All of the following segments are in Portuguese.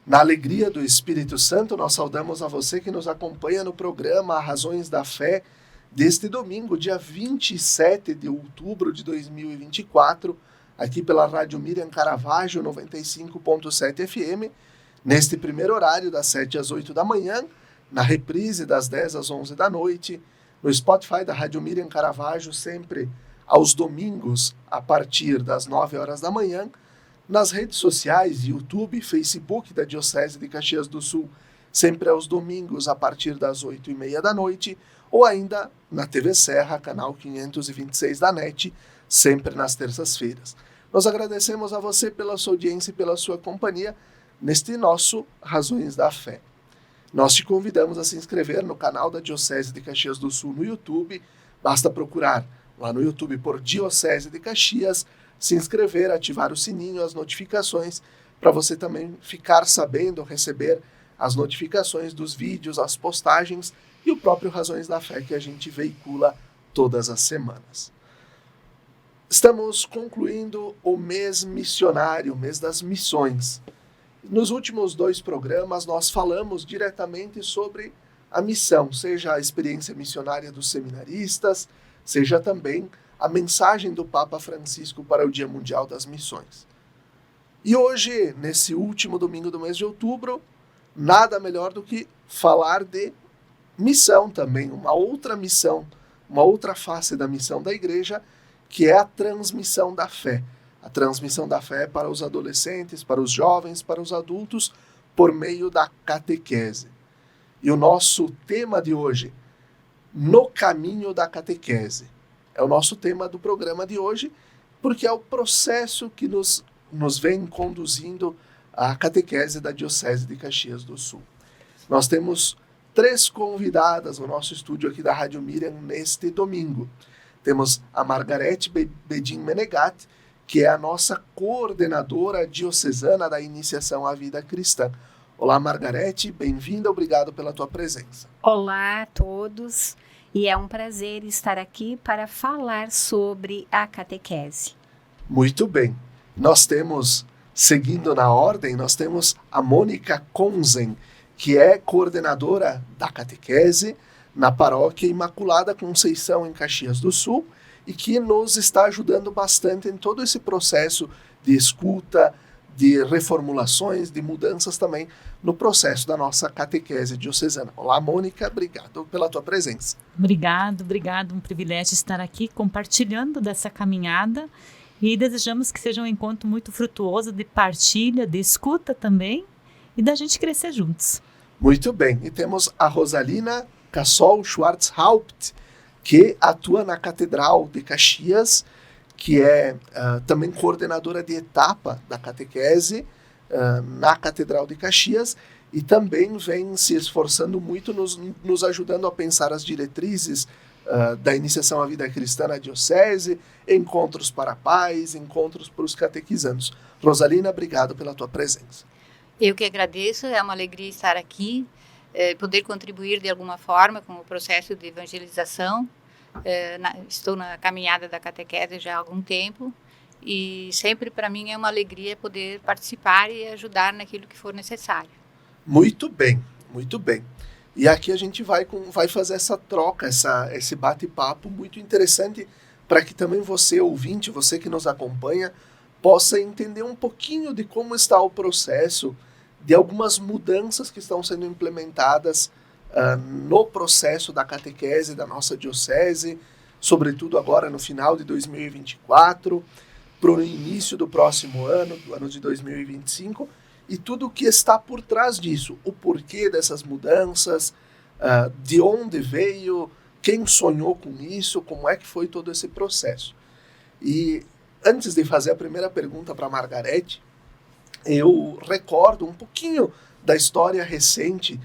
Na alegria do Espírito Santo, nós saudamos a você que nos acompanha no programa Razões da Fé deste domingo, dia 27 de outubro de 2024, aqui pela Rádio Miriam Caravaggio 95.7 FM, neste primeiro horário das 7 às 8 da manhã, na reprise das 10 às 11 da noite, no Spotify da Rádio Miriam Caravaggio, sempre aos domingos, a partir das 9 horas da manhã, nas redes sociais, YouTube, Facebook da Diocese de Caxias do Sul, sempre aos domingos a partir das 8h30 da noite, ou ainda na TV Serra, canal 526 da NET, sempre nas terças-feiras. Nós agradecemos a você pela sua audiência e pela sua companhia neste nosso Razões da Fé. Nós te convidamos a se inscrever no canal da Diocese de Caxias do Sul no YouTube, basta procurar lá no YouTube por Diocese de Caxias, se inscrever, ativar o sininho, as notificações, para você também ficar sabendo, receber as notificações dos vídeos, as postagens e o próprio Razões da Fé que a gente veicula todas as semanas. Estamos concluindo o mês missionário, o mês das missões. Nos últimos 2 programas nós falamos diretamente sobre a missão, seja a experiência missionária dos seminaristas, seja também a mensagem do Papa Francisco para o Dia Mundial das Missões. E hoje, nesse último domingo do mês de outubro, nada melhor do que falar de missão também, uma outra missão, uma outra face da missão da Igreja, que é a transmissão da fé. A transmissão da fé para os adolescentes, para os jovens, para os adultos, por meio da catequese. E o nosso tema de hoje, no caminho da catequese. É o nosso tema do programa de hoje, porque é o processo que nos vem conduzindo à catequese da Diocese de Caxias do Sul. Nós temos 3 convidadas no nosso estúdio aqui da Rádio Miriam neste domingo. Temos a Margarete Bedin Menegatti, que é a nossa coordenadora diocesana da Iniciação à Vida Cristã. Olá, Margarete, bem-vinda, obrigado pela tua presença. Olá a todos. E é um prazer estar aqui para falar sobre a catequese. Muito bem. Nós temos, seguindo na ordem, nós temos a Mônica Konzen, que é coordenadora da catequese na Paróquia Imaculada Conceição em Caxias do Sul e que nos está ajudando bastante em todo esse processo de escuta, de reformulações, de mudanças também no processo da nossa catequese diocesana. Olá, Mônica, obrigado pela tua presença. Obrigado, um privilégio estar aqui compartilhando dessa caminhada e desejamos que seja um encontro muito frutuoso de partilha, de escuta também e da gente crescer juntos. Muito bem, e temos a Rosalina Cassol Schwarzhaupt, que atua na Catedral de Caxias, que é também coordenadora de etapa da catequese na Catedral de Caxias e também vem se esforçando muito nos ajudando a pensar as diretrizes da Iniciação à Vida Cristã na Diocese, encontros para pais, encontros para os catequizandos. Rosalina, obrigado pela tua presença. Eu que agradeço, é uma alegria estar aqui, poder contribuir de alguma forma com o processo de evangelização. Estou na caminhada da catequese já há algum tempo e sempre para mim é uma alegria poder participar e ajudar naquilo que for necessário. Muito bem, muito bem. E aqui a gente vai fazer essa troca, esse bate-papo muito interessante para que também você, ouvinte, você que nos acompanha, possa entender um pouquinho de como está o processo, de algumas mudanças que estão sendo implementadas no processo da catequese da nossa diocese, sobretudo agora no final de 2024, para o início do próximo ano, do ano de 2025, e tudo o que está por trás disso, o porquê dessas mudanças, de onde veio, quem sonhou com isso, como é que foi todo esse processo. E antes de fazer a primeira pergunta para a Margarete, eu recordo um pouquinho da história recente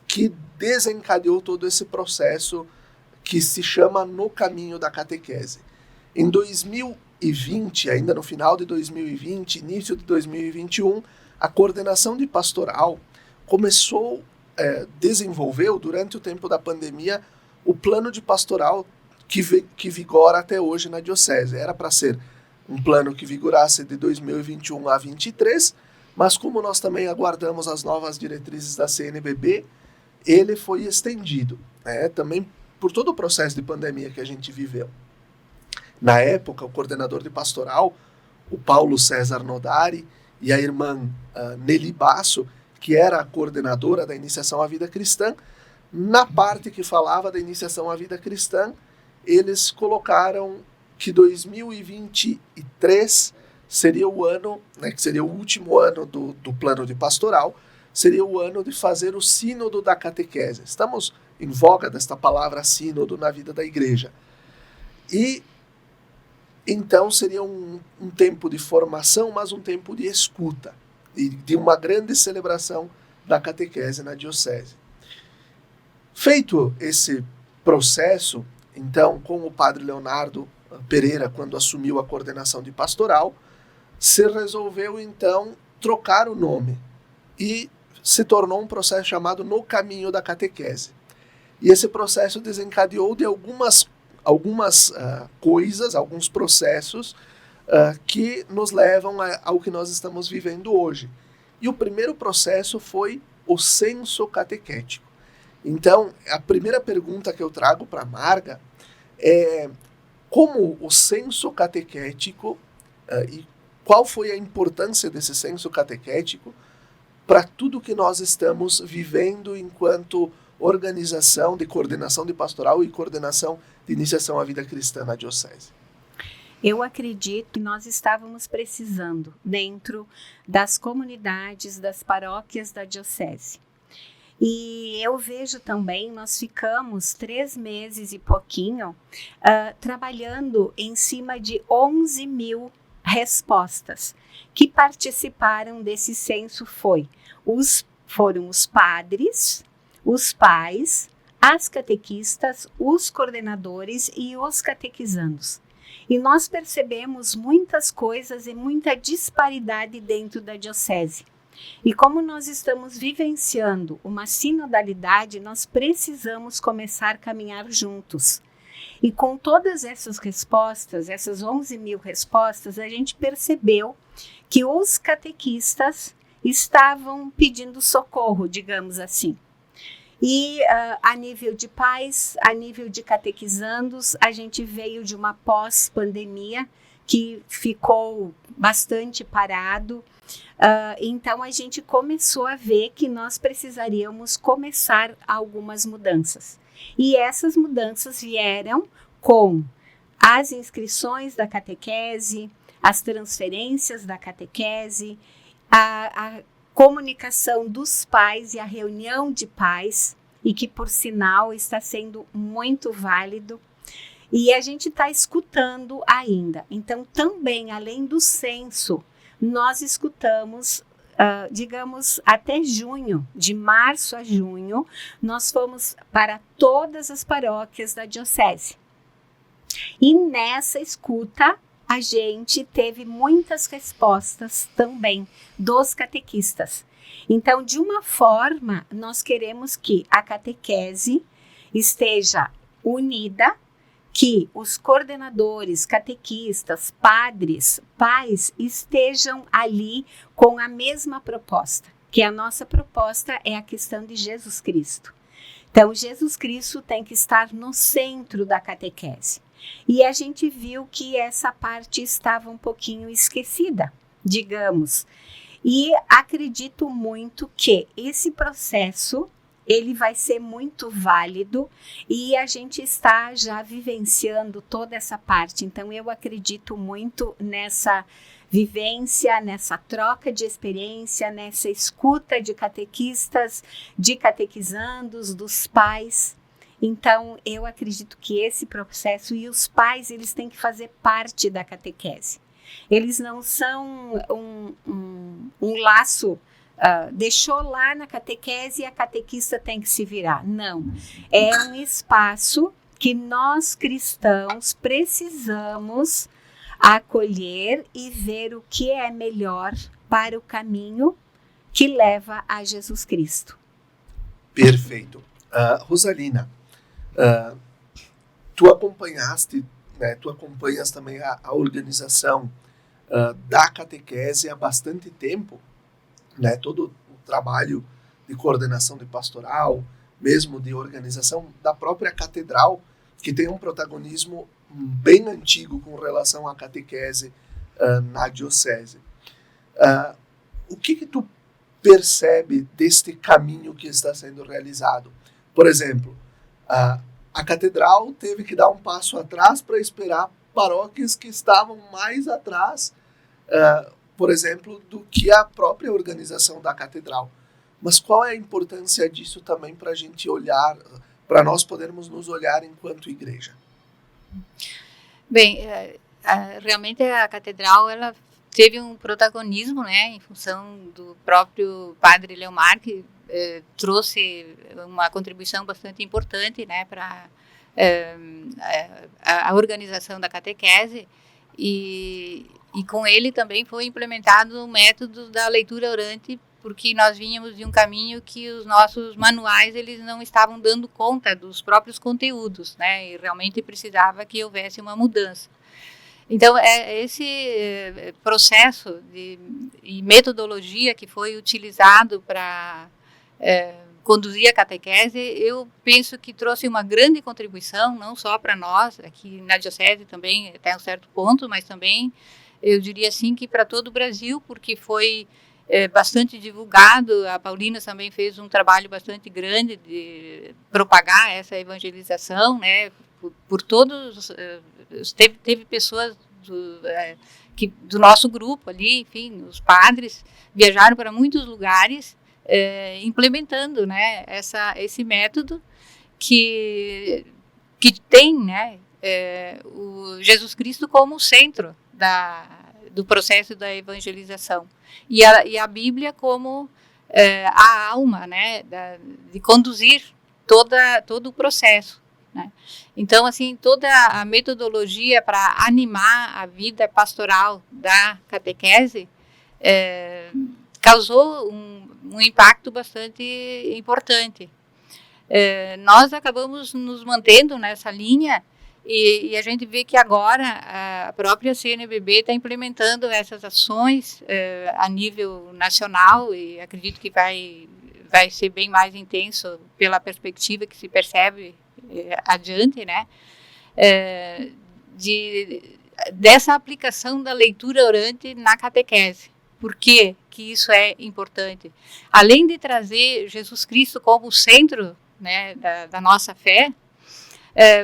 que desencadeou todo esse processo que se chama No Caminho da Catequese. Em 2020, ainda no final de 2020, início de 2021, a coordenação de pastoral começou desenvolveu, durante o tempo da pandemia, o plano de pastoral que vigora até hoje na diocese. Era para ser um plano que vigorasse de 2021 a 2023, mas como nós também aguardamos as novas diretrizes da CNBB, ele foi estendido, também por todo o processo de pandemia que a gente viveu. Na época, o coordenador de pastoral, o Paulo César Nodari, e a irmã Nelly Basso, que era a coordenadora da iniciação à vida cristã, na parte que falava da iniciação à vida cristã, eles colocaram que 2023 seria o ano, que seria o último ano do plano de pastoral, seria o ano de fazer o sínodo da catequese. Estamos em voga desta palavra sínodo na vida da igreja. E então seria um tempo de formação, mas um tempo de escuta, e de uma grande celebração da catequese na diocese. Feito esse processo, então, com o padre Leonardo Pereira, quando assumiu a coordenação de pastoral, se resolveu, então, trocar o nome e se tornou um processo chamado No Caminho da Catequese. E esse processo desencadeou de algumas coisas, alguns processos que nos levam ao que nós estamos vivendo hoje. E o primeiro processo foi o censo catequético. Então, a primeira pergunta que eu trago para a Marga é como o censo catequético e qual foi a importância desse censo catequético para tudo que nós estamos vivendo enquanto organização de coordenação de pastoral e coordenação de iniciação à vida cristã na diocese. Eu acredito que nós estávamos precisando, dentro das comunidades, das paróquias da diocese. E eu vejo também, nós ficamos 3 meses e pouquinho trabalhando em cima de 11 mil respostas que participaram desse censo. Foram os padres, os pais, as catequistas, os coordenadores e os catequizandos. E nós percebemos muitas coisas e muita disparidade dentro da diocese. E como nós estamos vivenciando uma sinodalidade, nós precisamos começar a caminhar juntos. E com todas essas respostas, essas 11 mil respostas, a gente percebeu que os catequistas estavam pedindo socorro, digamos assim. E a nível de pais, a nível de catequizandos, a gente veio de uma pós-pandemia que ficou bastante parado. Então a gente começou a ver que nós precisaríamos começar algumas mudanças. E essas mudanças vieram com as inscrições da catequese, as transferências da catequese, a comunicação dos pais e a reunião de pais, e que por sinal está sendo muito válido. E a gente está escutando ainda. Então também, além do censo, nós escutamos, digamos, até junho, de março a junho, nós fomos para todas as paróquias da diocese. E nessa escuta, a gente teve muitas respostas também dos catequistas. Então, de uma forma, nós queremos que a catequese esteja unida, que os coordenadores, catequistas, padres, pais estejam ali com a mesma proposta, que a nossa proposta é a questão de Jesus Cristo. Então, Jesus Cristo tem que estar no centro da catequese. E a gente viu que essa parte estava um pouquinho esquecida, digamos. E acredito muito que esse processo ele vai ser muito válido e a gente está já vivenciando toda essa parte. Então, eu acredito muito nessa vivência, nessa troca de experiência, nessa escuta de catequistas, de catequizandos, dos pais. Então, eu acredito que esse processo, e os pais, eles têm que fazer parte da catequese. Eles não são um laço, deixou lá na catequese e a catequista tem que se virar. Não, é um espaço que nós cristãos precisamos acolher e ver o que é melhor para o caminho que leva a Jesus Cristo. Perfeito. Rosalina, tu acompanhaste, né, tu acompanhas também a organização da catequese há bastante tempo, né, todo o trabalho de coordenação de pastoral, mesmo de organização da própria catedral, que tem um protagonismo bem antigo com relação à catequese na diocese. O que tu percebe deste caminho que está sendo realizado? Por exemplo, a catedral teve que dar um passo atrás para esperar paróquias que estavam mais atrás, por exemplo, do que a própria organização da catedral. Mas qual é a importância disso também para a gente olhar, para nós podermos nos olhar enquanto igreja? Bem, realmente a catedral ela teve um protagonismo, né, em função do próprio padre Leomar, que trouxe uma contribuição bastante importante, né, para a organização da catequese, e com ele também foi implementado o método da leitura orante, porque nós vínhamos de um caminho que os nossos manuais eles não estavam dando conta dos próprios conteúdos, né, e realmente precisava que houvesse uma mudança. Então, esse processo e metodologia que foi utilizado para conduzir a catequese, eu penso que trouxe uma grande contribuição, não só para nós, aqui na Diocese também, até um certo ponto, mas também, eu diria assim, que para todo o Brasil, porque foi bastante divulgado. A Paulina também fez um trabalho bastante grande de propagar essa evangelização, né, por todos. Teve pessoas do nosso grupo ali, enfim, os padres viajaram para muitos lugares implementando, né, esse método que tem, né, o Jesus Cristo como centro do processo da evangelização e a Bíblia como a alma, né, de conduzir todo o processo. Né? Então, assim, toda a metodologia para animar a vida pastoral da catequese causou um impacto bastante importante. Nós acabamos nos mantendo nessa linha e a gente vê que agora a própria CNBB está implementando essas ações a nível nacional e acredito que vai ser bem mais intenso pela perspectiva que se percebe adiante, né, dessa aplicação da leitura orante na catequese. Por que isso é importante? Além de trazer Jesus Cristo como centro, né, da nossa fé,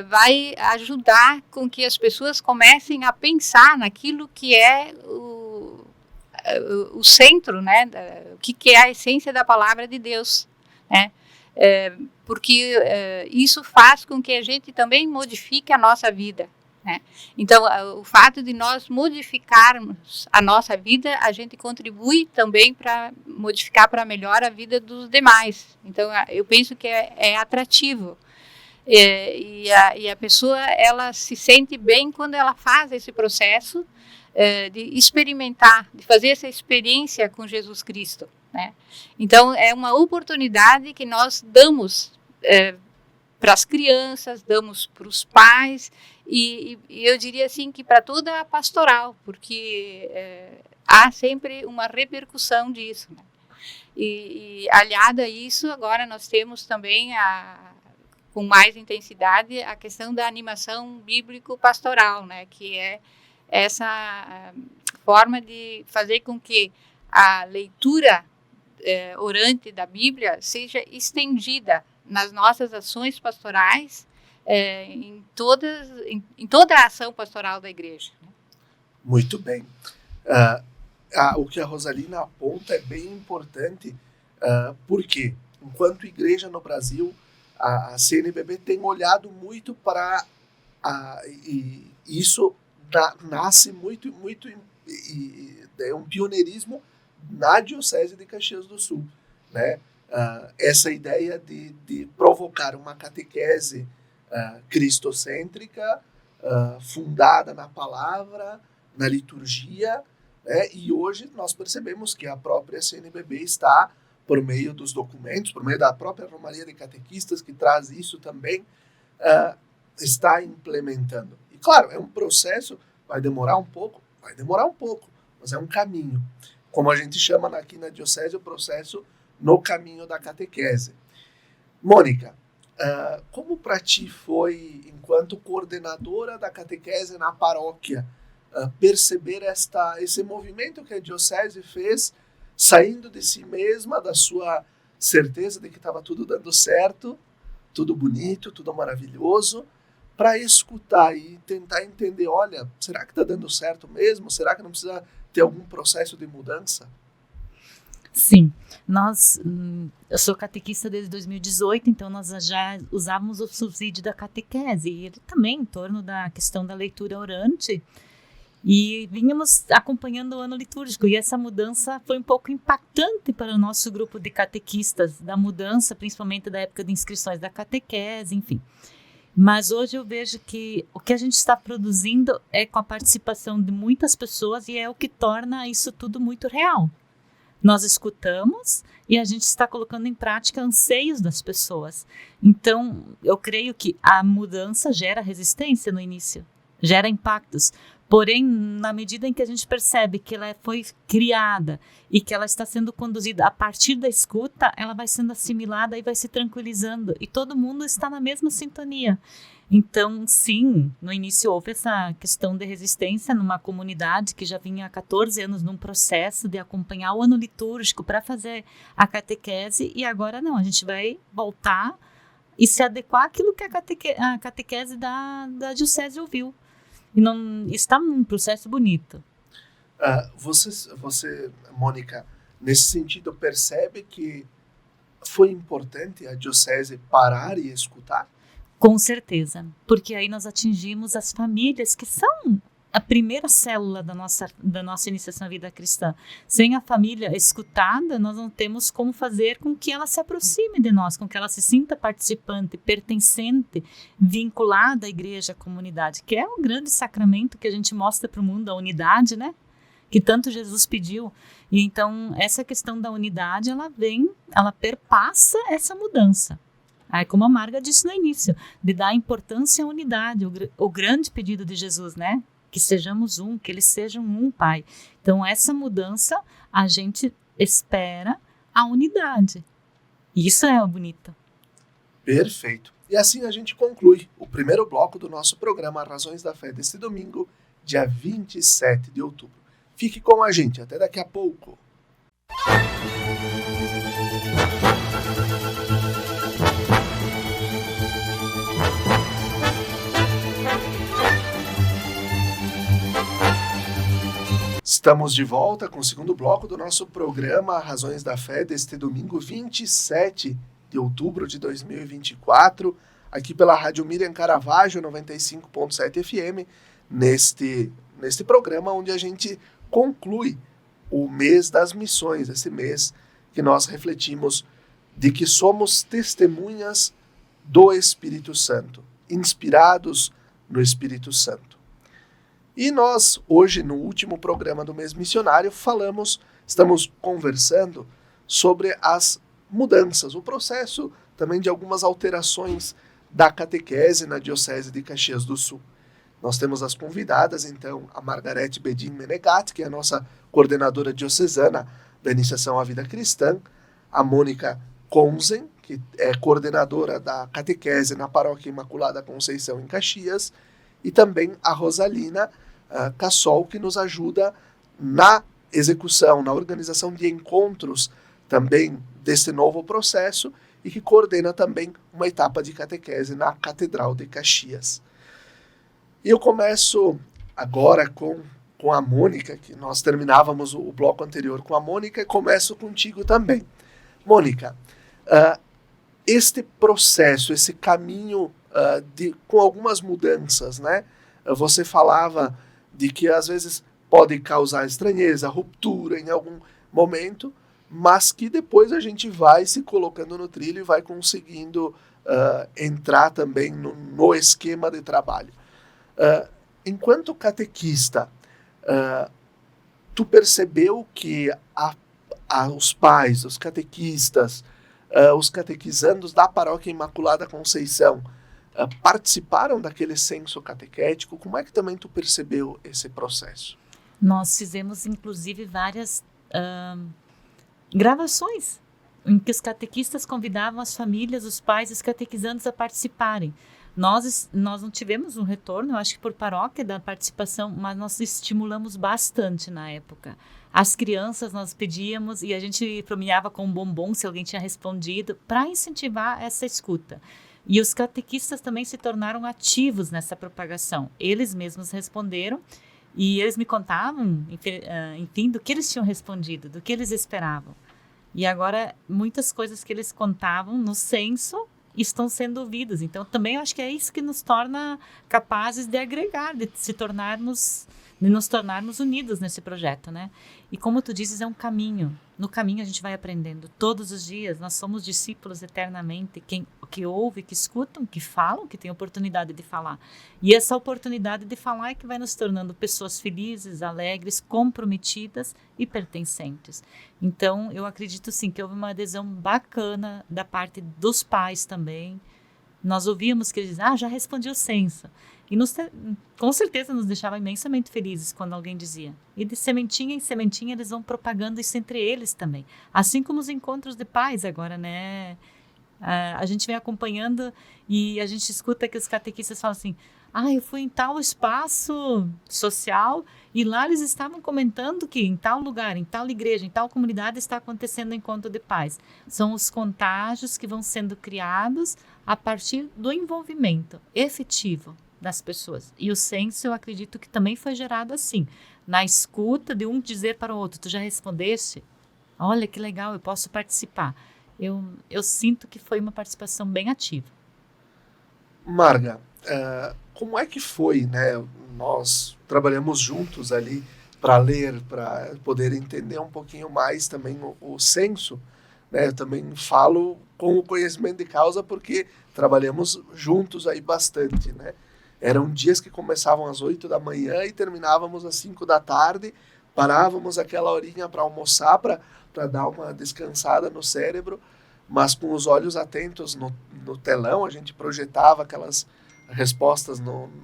vai ajudar com que as pessoas comecem a pensar naquilo que é o centro, né, o que é a essência da palavra de Deus, né? Porque isso faz com que a gente também modifique a nossa vida, né? Então, o fato de nós modificarmos a nossa vida, a gente contribui também para modificar para melhor a vida dos demais. Então, eu penso que é atrativo. E a pessoa, ela se sente bem quando ela faz esse processo de experimentar, de fazer essa experiência com Jesus Cristo. Né? Então, é uma oportunidade que nós damos para as crianças, damos para os pais, e eu diria assim que para toda a pastoral, porque há sempre uma repercussão disso. Né? E aliado a isso, agora nós temos também, com mais intensidade, a questão da animação bíblico-pastoral, né? Que é essa forma de fazer com que a leitura orante da Bíblia seja estendida nas nossas ações pastorais, em toda a ação pastoral da igreja. Muito bem. O que a Rosalina aponta é bem importante, porque, enquanto igreja no Brasil, a CNBB tem olhado muito para... e isso nasce muito é um pioneirismo na Diocese de Caxias do Sul, né? Essa ideia de provocar uma catequese cristocêntrica, fundada na palavra, na liturgia, né? E hoje nós percebemos que a própria CNBB está por meio dos documentos, por meio da própria Romaria de Catequistas, que traz isso também, está implementando. E claro, é um processo, vai demorar um pouco, mas é um caminho. Como a gente chama aqui na Diocese, o processo no caminho da catequese. Mônica, como para ti foi, enquanto coordenadora da catequese na paróquia, perceber esse movimento que a Diocese fez, saindo de si mesma, da sua certeza de que estava tudo dando certo, tudo bonito, tudo maravilhoso, para escutar e tentar entender, olha, será que está dando certo mesmo? Será que não precisa ter algum processo de mudança? Sim, eu sou catequista desde 2018, então nós já usávamos o subsídio da catequese, e ele também em torno da questão da leitura orante, e vínhamos acompanhando o ano litúrgico, e essa mudança foi um pouco impactante para o nosso grupo de catequistas, da mudança, principalmente da época de inscrições da catequese, enfim. Mas hoje eu vejo que o que a gente está produzindo é com a participação de muitas pessoas, e é o que torna isso tudo muito real. Nós escutamos e a gente está colocando em prática anseios das pessoas. Então, eu creio que a mudança gera resistência no início, gera impactos. Porém, na medida em que a gente percebe que ela foi criada e que ela está sendo conduzida a partir da escuta, ela vai sendo assimilada e vai se tranquilizando. E todo mundo está na mesma sintonia. Então, sim, no início houve essa questão de resistência numa comunidade que já vinha há 14 anos num processo de acompanhar o ano litúrgico para fazer a catequese, e agora não, a gente vai voltar e se adequar àquilo que a catequese da Diocese ouviu. E não está num processo bonito. Você, Mônica, nesse sentido, percebe que foi importante a Diocese parar e escutar? Com certeza, porque aí nós atingimos as famílias que são a primeira célula da nossa iniciação à vida cristã. Sem a família escutada, nós não temos como fazer com que ela se aproxime de nós, com que ela se sinta participante, pertencente, vinculada à igreja, à comunidade, que é um grande sacramento que a gente mostra para o mundo, a unidade, né? Que tanto Jesus pediu. E então, essa questão da unidade, ela perpassa essa mudança. Aí, como a Marga disse no início, de dar importância à unidade, o grande pedido de Jesus, né? Que sejamos um, que eles sejam um, Pai. Então, essa mudança, a gente espera a unidade. Isso é bonito. Perfeito. E assim a gente conclui o primeiro bloco do nosso programa Razões da Fé deste domingo, dia 27 de outubro. Fique com a gente, até daqui a pouco. Estamos de volta com o segundo bloco do nosso programa Razões da Fé deste domingo 27 de outubro de 2024, aqui pela Rádio Miriam Caravaggio 95.7 FM, neste programa onde a gente conclui o mês das missões, esse mês que nós refletimos de que somos testemunhas do Espírito Santo, inspirados no Espírito Santo. E nós, hoje, no último programa do mês missionário, estamos conversando sobre as mudanças, o processo também de algumas alterações da catequese na Diocese de Caxias do Sul. Nós temos as convidadas, então, a Margarete Bedin Menegatti, que é a nossa coordenadora diocesana da Iniciação à Vida Cristã, a Mônica Konzen, que é coordenadora da catequese na Paróquia Imaculada Conceição em Caxias, e também a Rosalina Cassol, que nos ajuda na execução, na organização de encontros também desse novo processo e que coordena também uma etapa de catequese na Catedral de Caxias. E eu começo agora com a Mônica, que nós terminávamos o bloco anterior com a Mônica, e começo contigo também. Mônica, este processo, esse caminho com algumas mudanças, né? Você falava de que às vezes pode causar estranheza, ruptura em algum momento, mas que depois a gente vai se colocando no trilho e vai conseguindo entrar também no esquema de trabalho. Enquanto catequista, tu percebeu que os pais, os catequistas, os catequizandos da Paróquia Imaculada Conceição participaram daquele censo catequético? Como é que também tu percebeu esse processo? Nós fizemos, inclusive, várias gravações em que os catequistas convidavam as famílias, os pais e os catequizandos a participarem. Nós não tivemos um retorno, eu acho que por paróquia da participação, mas nós estimulamos bastante na época. As crianças nós pedíamos e a gente premiava com um bombom se alguém tinha respondido, para incentivar essa escuta. E os catequistas também se tornaram ativos nessa propagação. Eles mesmos responderam e eles me contavam, enfim, do que eles tinham respondido, do que eles esperavam. E agora, muitas coisas que eles contavam no censo estão sendo ouvidas. Então, também eu acho que é isso que nos torna capazes de agregar, de nos tornarmos unidos nesse projeto, né? E como tu dizes, é um caminho. No caminho a gente vai aprendendo todos os dias. Nós somos discípulos eternamente, que ouvem, que escutam, que falam, que tem oportunidade de falar. E essa oportunidade de falar é que vai nos tornando pessoas felizes, alegres, comprometidas e pertencentes. Então, eu acredito sim que houve uma adesão bacana da parte dos pais também. Nós ouvíamos que eles diziam, já respondi o censo. E com certeza nos deixava imensamente felizes quando alguém dizia. E de sementinha em sementinha eles vão propagando isso entre eles também. Assim como os encontros de pais agora, né? A gente vem acompanhando e a gente escuta que os catequistas falam assim, eu fui em tal espaço social e lá eles estavam comentando que em tal lugar, em tal igreja, em tal comunidade está acontecendo o encontro de pais. São os contágios que vão sendo criados a partir do envolvimento efetivo das pessoas. E o censo, eu acredito que também foi gerado assim, na escuta de um dizer para o outro, tu já respondeste? Olha que legal, eu posso participar. Eu sinto que foi uma participação bem ativa. Marga, como é que foi, né? Nós trabalhamos juntos ali para ler, para poder entender um pouquinho mais também o censo, né? Eu também falo com o conhecimento de causa porque trabalhamos juntos aí bastante, né? Eram dias que começavam às 8 da manhã e terminávamos às 5 da tarde, parávamos aquela horinha para almoçar, para dar uma descansada no cérebro, mas com os olhos atentos no telão, a gente projetava aquelas respostas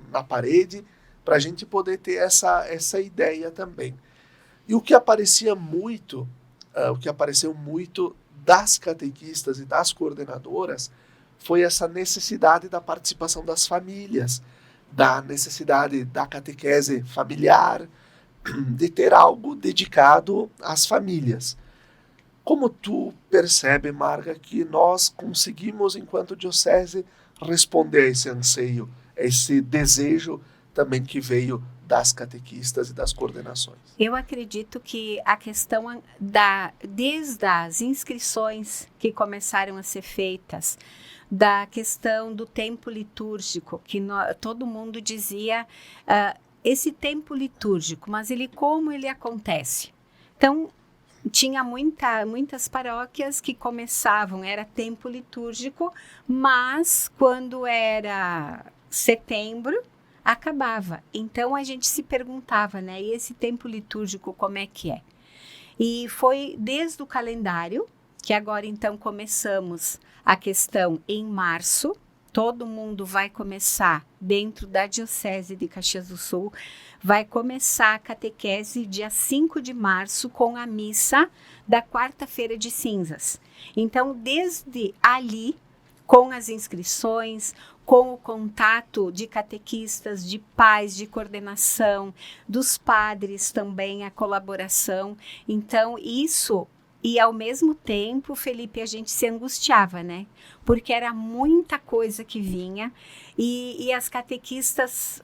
na parede, para a gente poder ter essa ideia também. E o que apareceu muito das catequistas e das coordenadoras foi essa necessidade da participação das famílias, da necessidade da catequese familiar, de ter algo dedicado às famílias. Como tu percebe, Marga, que nós conseguimos, enquanto diocese, responder a esse anseio, a esse desejo também que veio das catequistas e das coordenações? Eu acredito que a questão desde as inscrições que começaram a ser feitas, da questão do tempo litúrgico, que todo mundo dizia, esse tempo litúrgico, mas como ele acontece? Então, tinha muitas paróquias que começavam, era tempo litúrgico, mas quando era setembro, acabava. Então, a gente se perguntava, né? E esse tempo litúrgico, como é que é? E foi desde o calendário, que agora, então, começamos a questão em março. Todo mundo vai começar dentro da Diocese de Caxias do Sul, vai começar a catequese dia 5 de março com a missa da quarta-feira de cinzas. Então, desde ali, com as inscrições, com o contato de catequistas, de pais, de coordenação, dos padres também, a colaboração. Então, isso... E, ao mesmo tempo, Felipe, a gente se angustiava, né? Porque era muita coisa que vinha e as catequistas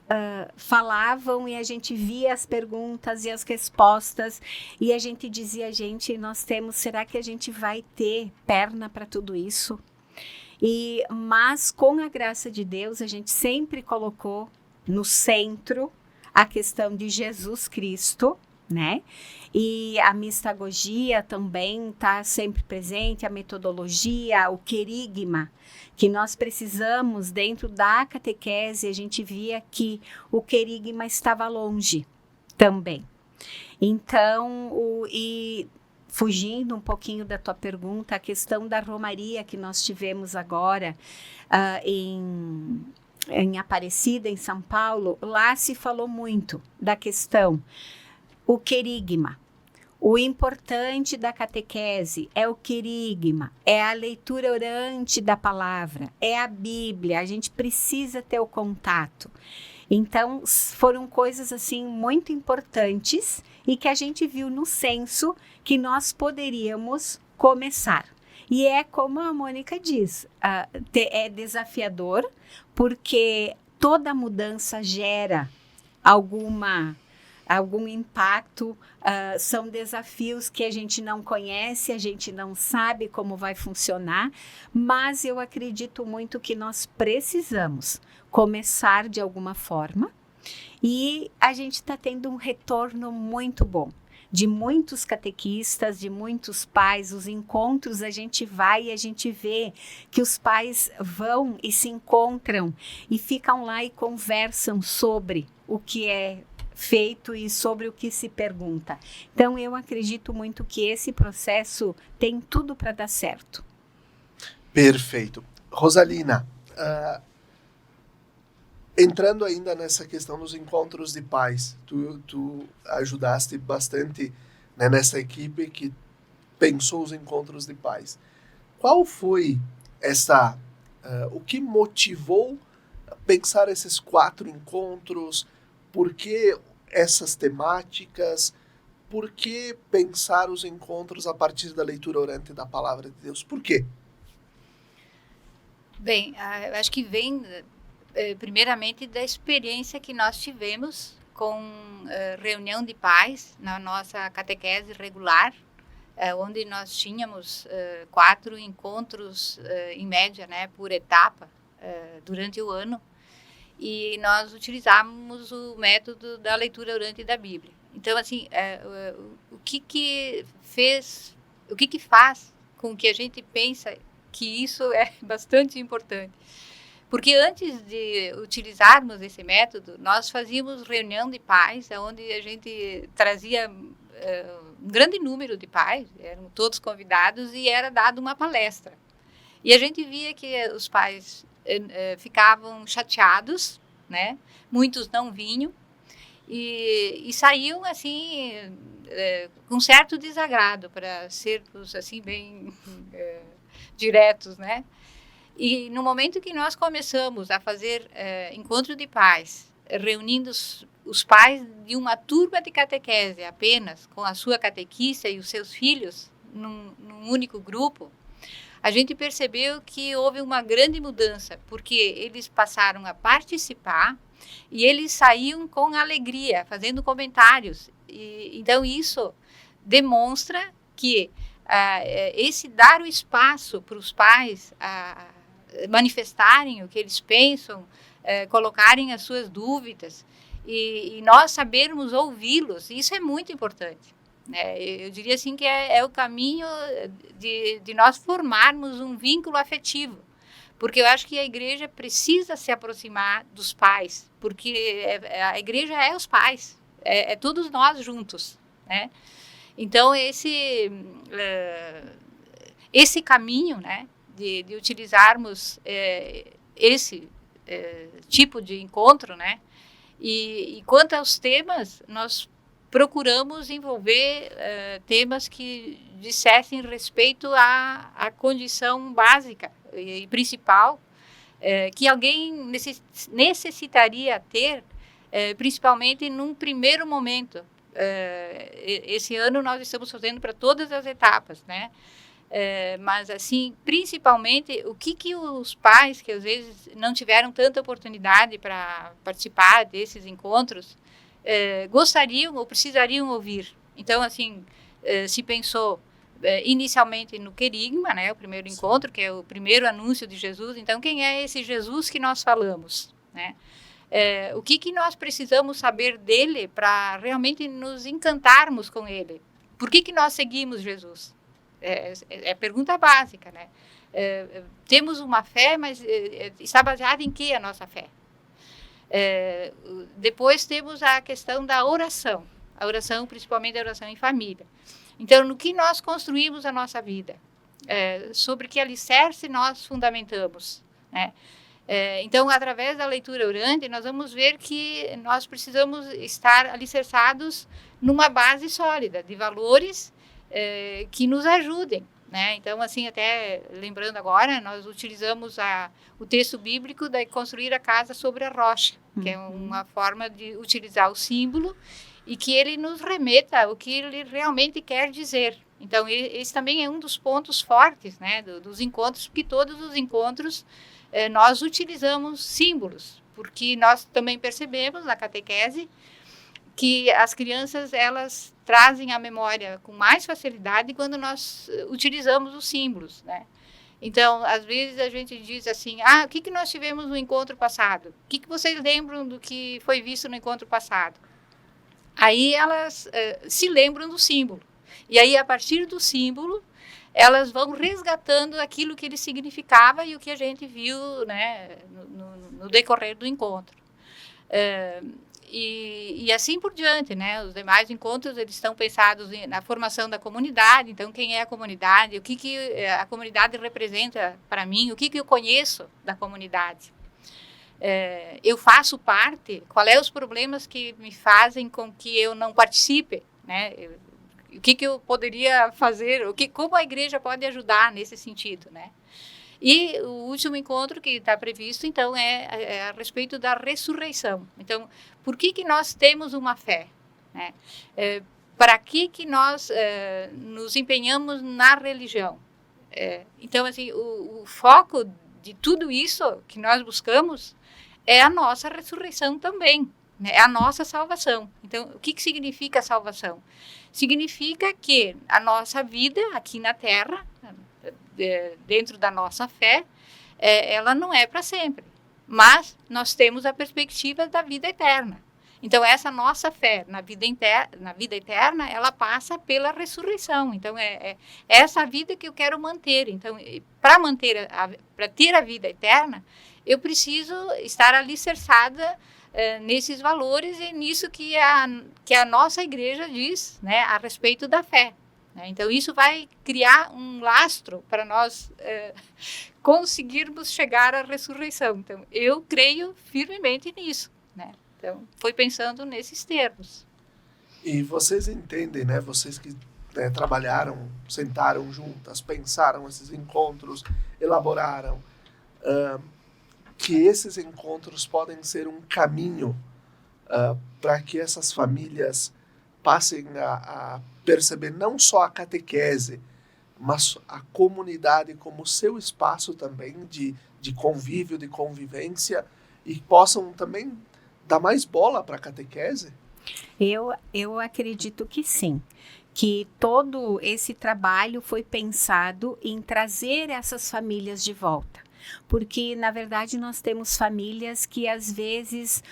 falavam e a gente via as perguntas e as respostas e a gente dizia, será que a gente vai ter perna para tudo isso? Mas, com a graça de Deus, a gente sempre colocou no centro a questão de Jesus Cristo, né? E a mistagogia também está sempre presente, a metodologia, o querigma, que nós precisamos dentro da catequese, a gente via que o querigma estava longe também. Então, fugindo um pouquinho da tua pergunta, a questão da romaria que nós tivemos agora em Aparecida, em São Paulo, lá se falou muito da questão, o querigma. O importante da catequese é o querigma, é a leitura orante da palavra, é a Bíblia, a gente precisa ter o contato. Então, foram coisas assim muito importantes e que a gente viu no censo que nós poderíamos começar. E é como a Mônica diz, é desafiador, porque toda mudança gera algum impacto, são desafios que a gente não conhece, a gente não sabe como vai funcionar, mas eu acredito muito que nós precisamos começar de alguma forma, e a gente está tendo um retorno muito bom. De muitos catequistas, de muitos pais, os encontros a gente vai e a gente vê que os pais vão e se encontram e ficam lá e conversam sobre o que é feito e sobre o que se pergunta. Então, eu acredito muito que esse processo tem tudo para dar certo. Perfeito. Rosalina, entrando ainda nessa questão dos encontros de pais, tu ajudaste bastante, né, nessa equipe que pensou os encontros de pais. Qual foi o que motivou a pensar esses 4 encontros? Por que essas temáticas? Por que pensar os encontros a partir da leitura orante da Palavra de Deus? Por quê? Bem, eu acho que vem primeiramente da experiência que nós tivemos com reunião de pais na nossa catequese regular, onde nós tínhamos 4 encontros em média, né, por etapa durante o ano, e nós utilizávamos o método da leitura orante da Bíblia. Então, assim, o que faz com que a gente pense que isso é bastante importante? Porque antes de utilizarmos esse método, nós fazíamos reunião de pais, onde a gente trazia um grande número de pais, eram todos convidados, e era dada uma palestra. E a gente via que os pais ficavam chateados, né? Muitos não vinham, e saíam assim com certo desagrado, para sermos assim bem diretos, né? E no momento que nós começamos a fazer encontro de pais, reunindo os pais de uma turma de catequese apenas, com a sua catequista e os seus filhos, num único grupo, a gente percebeu que houve uma grande mudança, porque eles passaram a participar e eles saíam com alegria, fazendo comentários. Então, isso demonstra que esse dar o espaço para os pais manifestarem o que eles pensam, colocarem as suas dúvidas, e nós sabermos ouvi-los, isso é muito importante. Eu diria assim que é o caminho de nós formarmos um vínculo afetivo, porque eu acho que a igreja precisa se aproximar dos pais, porque a igreja é os pais, é todos nós juntos, né? Então, esse caminho, né, de utilizarmos esse tipo de encontro, né? E quanto aos temas, nós procuramos envolver temas que dissessem respeito à condição básica e principal que alguém necessitaria ter, principalmente num primeiro momento. Esse ano nós estamos fazendo para todas as etapas, né? Mas, assim, principalmente, o que os pais, que às vezes não tiveram tanta oportunidade para participar desses encontros, gostariam ou precisariam ouvir. Então, assim, se pensou inicialmente no querigma, né, o primeiro encontro, que é o primeiro anúncio de Jesus. Então, quem é esse Jesus que nós falamos, né? O que nós precisamos saber dele para realmente nos encantarmos com ele? Por que nós seguimos Jesus? É a pergunta básica, né? Temos uma fé, mas está baseada em que a nossa fé? Depois temos a questão da oração. A oração, principalmente a oração em família. Então, no que nós construímos a nossa vida? Sobre que alicerce nós fundamentamos, né? Então, através da leitura orante, nós vamos ver que nós precisamos estar alicerçados numa base sólida de valores que nos ajudem, né? Então, assim, até lembrando agora, nós utilizamos o texto bíblico de construir a casa sobre a rocha, que é uma forma de utilizar o símbolo e que ele nos remeta ao que ele realmente quer dizer. Então, esse também é um dos pontos fortes, né, dos encontros, porque todos os encontros nós utilizamos símbolos, porque nós também percebemos na catequese que as crianças, elas trazem a memória com mais facilidade quando nós utilizamos os símbolos, né? Então, às vezes a gente diz assim, o que nós tivemos no encontro passado? O que vocês lembram do que foi visto no encontro passado? Aí elas se lembram do símbolo. E aí, a partir do símbolo, elas vão resgatando aquilo que ele significava e o que a gente viu, né, no decorrer do encontro. E assim por diante, né? Os demais encontros, eles estão pensados na formação da comunidade. Então, quem é a comunidade? O que a comunidade representa para mim? O que eu conheço da comunidade? Eu faço parte? Quais são os problemas que me fazem com que eu não participe, né? O que eu poderia fazer? Como a igreja pode ajudar nesse sentido, né? E o último encontro que está previsto, então, é a respeito da ressurreição. Então, por que nós temos uma fé, né? Para que nós nos empenhamos na religião? Então, assim, o foco de tudo isso que nós buscamos é a nossa ressurreição também, né? É a nossa salvação. Então, o que significa a salvação? Significa que a nossa vida aqui na Terra, dentro da nossa fé, ela não é para sempre, mas nós temos a perspectiva da vida eterna. Então, essa nossa fé na vida eterna, ela passa pela ressurreição. Então, é essa vida que eu quero manter. Então, para ter a vida eterna, eu preciso estar alicerçada nesses valores e nisso que a nossa igreja diz, né, a respeito da fé. Então, isso vai criar um lastro para nós conseguirmos chegar à ressurreição. Então, eu creio firmemente nisso, né? Então, foi pensando nesses termos. E vocês entendem, né? Vocês que trabalharam, sentaram juntas, pensaram esses encontros, elaboraram, que esses encontros podem ser um caminho para que essas famílias passem a perceber não só a catequese, mas a comunidade como seu espaço também de convívio, de convivência, e possam também dar mais bola para a catequese? Eu acredito que sim, que todo esse trabalho foi pensado em trazer essas famílias de volta. Porque, na verdade, nós temos famílias que, às vezes,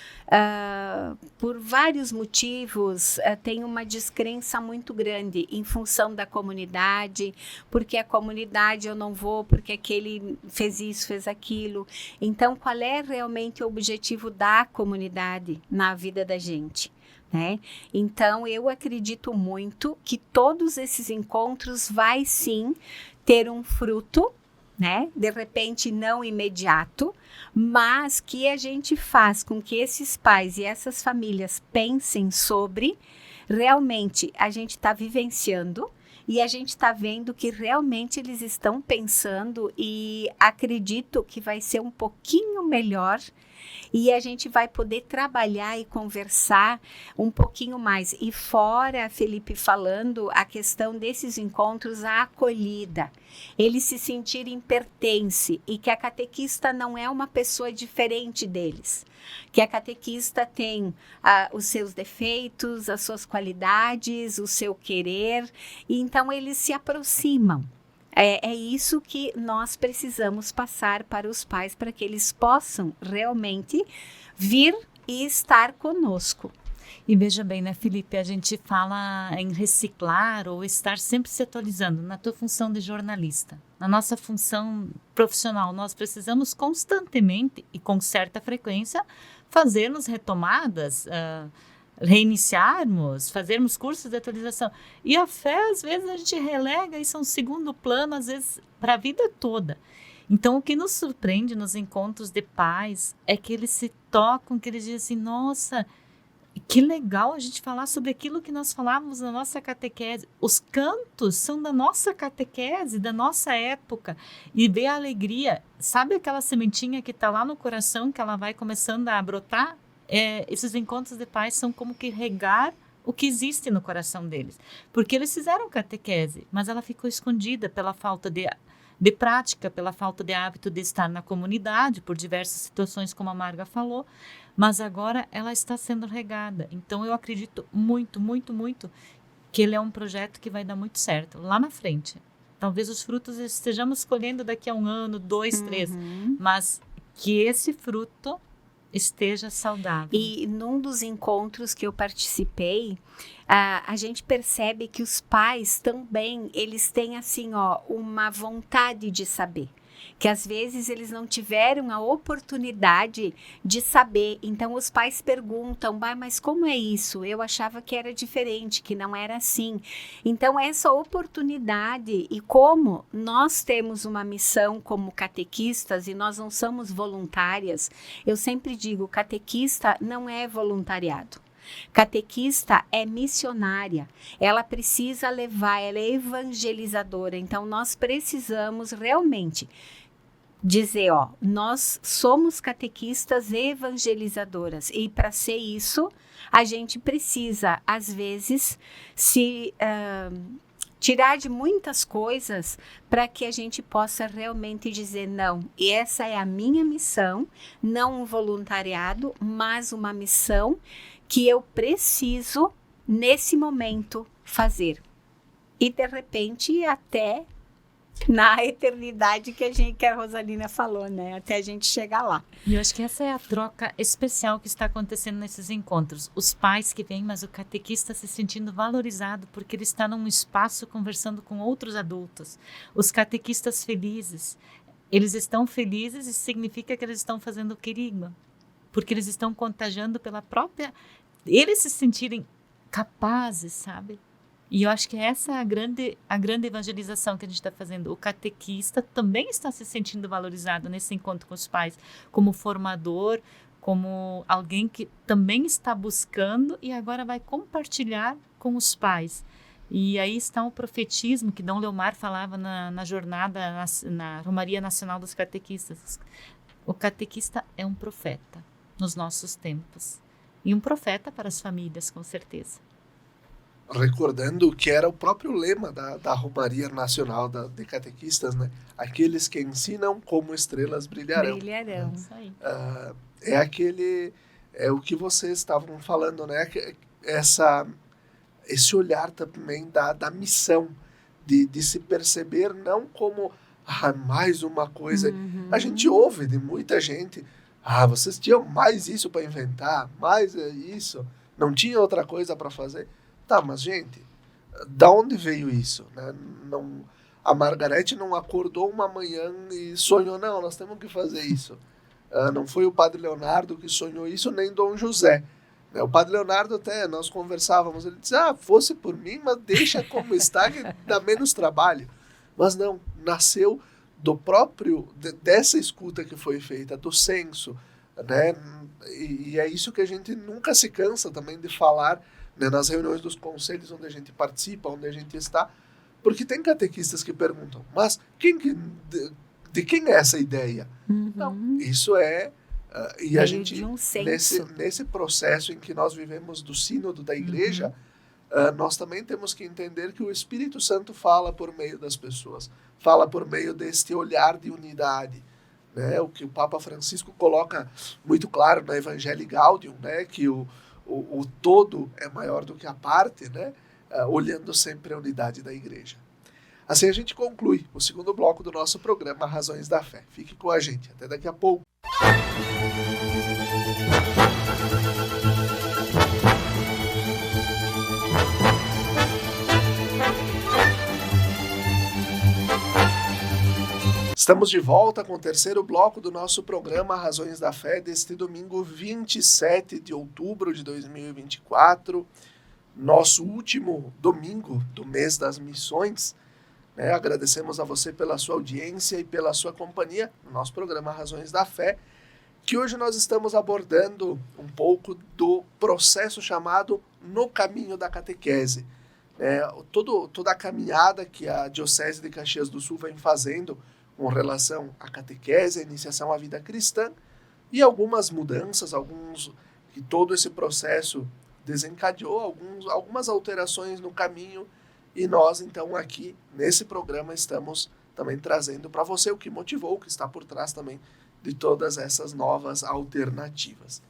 por vários motivos, têm uma descrença muito grande em função da comunidade, porque a comunidade eu não vou, porque aquele fez isso, fez aquilo. Então, qual é realmente o objetivo da comunidade na vida da gente? Né? Então, eu acredito muito que todos esses encontros vai sim ter um fruto, né? De repente não imediato, mas que a gente faz com que esses pais e essas famílias pensem sobre, realmente a gente está vivenciando e a gente está vendo que realmente eles estão pensando, e acredito que vai ser um pouquinho melhor e a gente vai poder trabalhar e conversar um pouquinho mais. E fora, Felipe, falando a questão desses encontros, a acolhida, eles se sentirem pertence e que a catequista não é uma pessoa diferente deles, que a catequista tem os seus defeitos, as suas qualidades, o seu querer, e então eles se aproximam. É isso que nós precisamos passar para os pais, para que eles possam realmente vir e estar conosco. E veja bem, né, Felipe, a gente fala em reciclar ou estar sempre se atualizando. Na tua função de jornalista, na nossa função profissional, nós precisamos constantemente e com certa frequência fazermos retomadas reiniciarmos, fazermos cursos de atualização. E a fé, às vezes, a gente relega isso a um segundo plano, às vezes, para a vida toda. Então, o que nos surpreende nos encontros de pais é que eles se tocam, que eles dizem assim, nossa, que legal a gente falar sobre aquilo que nós falávamos na nossa catequese. Os cantos são da nossa catequese, da nossa época. E ver a alegria, sabe aquela sementinha que está lá no coração, que ela vai começando a brotar? Esses encontros de pais são como que regar o que existe no coração deles. Porque eles fizeram catequese, mas ela ficou escondida pela falta de prática, pela falta de hábito de estar na comunidade, por diversas situações, como a Marga falou, mas agora ela está sendo regada. Então, eu acredito muito, muito, muito que ele é um projeto que vai dar muito certo lá na frente. Talvez os frutos estejamos colhendo daqui a 1 ano, 2, 3, mas que esse fruto esteja saudável. E num dos encontros que eu participei, a gente percebe que os pais também, eles têm assim, uma vontade de saber. Que às vezes eles não tiveram a oportunidade de saber. Então os pais perguntam, mas como é isso? Eu achava que era diferente, que não era assim. Então essa oportunidade, e como nós temos uma missão como catequistas e nós não somos voluntárias, eu sempre digo, catequista não é voluntariado. Catequista é missionária, ela precisa levar, ela é evangelizadora, então nós precisamos realmente dizer, nós somos catequistas evangelizadoras e para ser isso, a gente precisa, às vezes, se tirar de muitas coisas para que a gente possa realmente dizer, não, essa é a minha missão, não um voluntariado, mas uma missão que eu preciso, nesse momento, fazer. E, de repente, até na eternidade que a Rosalina falou, né? Até a gente chegar lá. E eu acho que essa é a troca especial que está acontecendo nesses encontros. Os pais que vêm, mas o catequista se sentindo valorizado porque ele está num espaço conversando com outros adultos. Os catequistas felizes. Eles estão felizes e significa que eles estão fazendo o querigma. Porque eles estão contagiando pela própria... Eles se sentirem capazes, sabe? E eu acho que essa é a grande evangelização que a gente está fazendo. O catequista também está se sentindo valorizado nesse encontro com os pais, como formador, como alguém que também está buscando e agora vai compartilhar com os pais. E aí está o profetismo que Dom Leomar falava na jornada, na Romaria Nacional dos Catequistas. O catequista é um profeta nos nossos tempos. E um profeta para as famílias, com certeza. Recordando que era o próprio lema da Romaria Nacional de Catequistas, né? Aqueles que ensinam como estrelas brilharão. Brilharão. Isso aí. É o que vocês estavam falando, né? Esse olhar também da missão, de se perceber não como mais uma coisa. A gente ouve de muita gente, vocês tinham mais isso para inventar, mais isso, não tinha outra coisa para fazer. Tá, mas gente, da onde veio isso? Né? A Margarete não acordou uma manhã e sonhou, não, nós temos que fazer isso. Não foi o Padre Leonardo que sonhou isso, nem Dom José. O Padre Leonardo até, nós conversávamos, ele disse, fosse por mim, mas deixa como está, que dá menos trabalho. Mas não, nasceu do próprio, dessa escuta que foi feita, do senso, né? E é isso que a gente nunca se cansa também de falar, né, nas reuniões dos conselhos onde a gente participa, onde a gente está, porque tem catequistas que perguntam, mas de quem é essa ideia? Não, isso e a gente, nesse processo em que nós vivemos do sínodo da igreja, nós também temos que entender que o Espírito Santo fala por meio das pessoas, fala por meio deste olhar de unidade, né? O que o Papa Francisco coloca muito claro na Evangelii Gaudium, né? Que o todo é maior do que a parte, né? Olhando sempre a unidade da igreja. Assim a gente conclui o segundo bloco do nosso programa Razões da Fé. Fique com a gente, até daqui a pouco. Estamos de volta com o terceiro bloco do nosso programa Razões da Fé, deste domingo 27 de outubro de 2024, nosso último domingo do mês das missões. Agradecemos a você pela sua audiência e pela sua companhia no nosso programa Razões da Fé, que hoje nós estamos abordando um pouco do processo chamado No Caminho da Catequese. Toda a caminhada que a Diocese de Caxias do Sul vem fazendo com relação à catequese, à iniciação à vida cristã, e algumas mudanças, que todo esse processo desencadeou, algumas alterações no caminho, e nós, então, aqui, nesse programa, estamos também trazendo para você o que motivou, o que está por trás também de todas essas novas alternativas.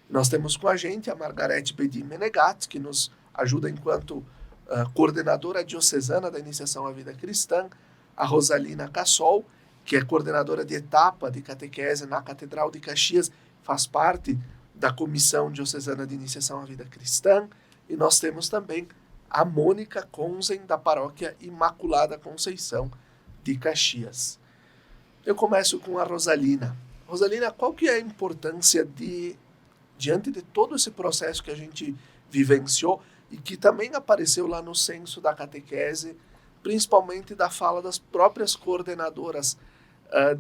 Nós temos com a gente a Margarete Bedin Menegat, que nos ajuda enquanto coordenadora diocesana da iniciação à vida cristã, a Rosalina Cassol, que é coordenadora de etapa de catequese na Catedral de Caxias, faz parte da Comissão Diocesana de Iniciação à Vida Cristã, e nós temos também a Mônica Conzen, da Paróquia Imaculada Conceição de Caxias. Eu começo com a Rosalina. Rosalina, qual que é a importância diante de todo esse processo que a gente vivenciou e que também apareceu lá no censo da catequese, principalmente da fala das próprias coordenadoras,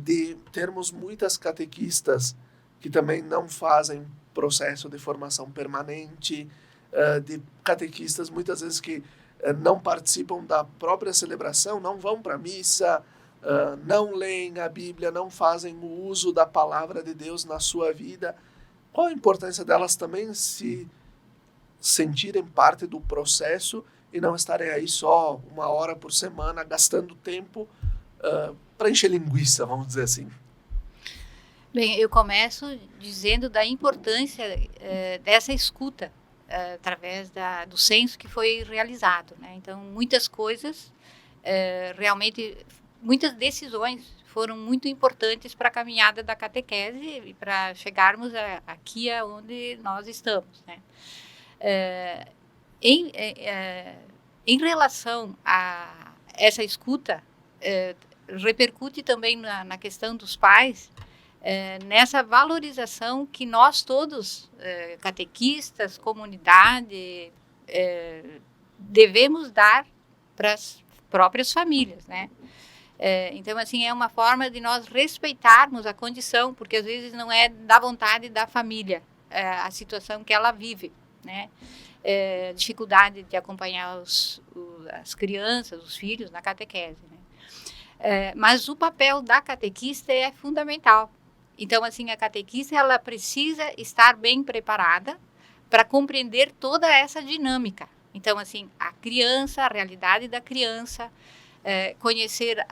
de termos muitas catequistas que também não fazem processo de formação permanente, de catequistas muitas vezes que não participam da própria celebração, não vão para a missa, não leem a Bíblia, não fazem o uso da palavra de Deus na sua vida. Qual a importância delas também se sentirem parte do processo e não estarem aí só 1 hora por semana gastando tempo para encher linguiça, vamos dizer assim? Bem, eu começo dizendo da importância dessa escuta através do censo que foi realizado, né? Então, muitas coisas, realmente, muitas decisões foram muito importantes para a caminhada da catequese e para chegarmos aqui onde nós estamos, né? Em relação a essa escuta, repercute também na questão dos pais, nessa valorização que nós todos, catequistas, comunidade, devemos dar para as próprias famílias, né? Então, assim, é uma forma de nós respeitarmos a condição, porque às vezes não é da vontade da família a situação que ela vive, né? Dificuldade de acompanhar as crianças, os filhos na catequese, né? Mas o papel da catequista é fundamental. Então, assim, a catequista ela precisa estar bem preparada para compreender toda essa dinâmica. Então, assim, a criança, a realidade da criança, conhecer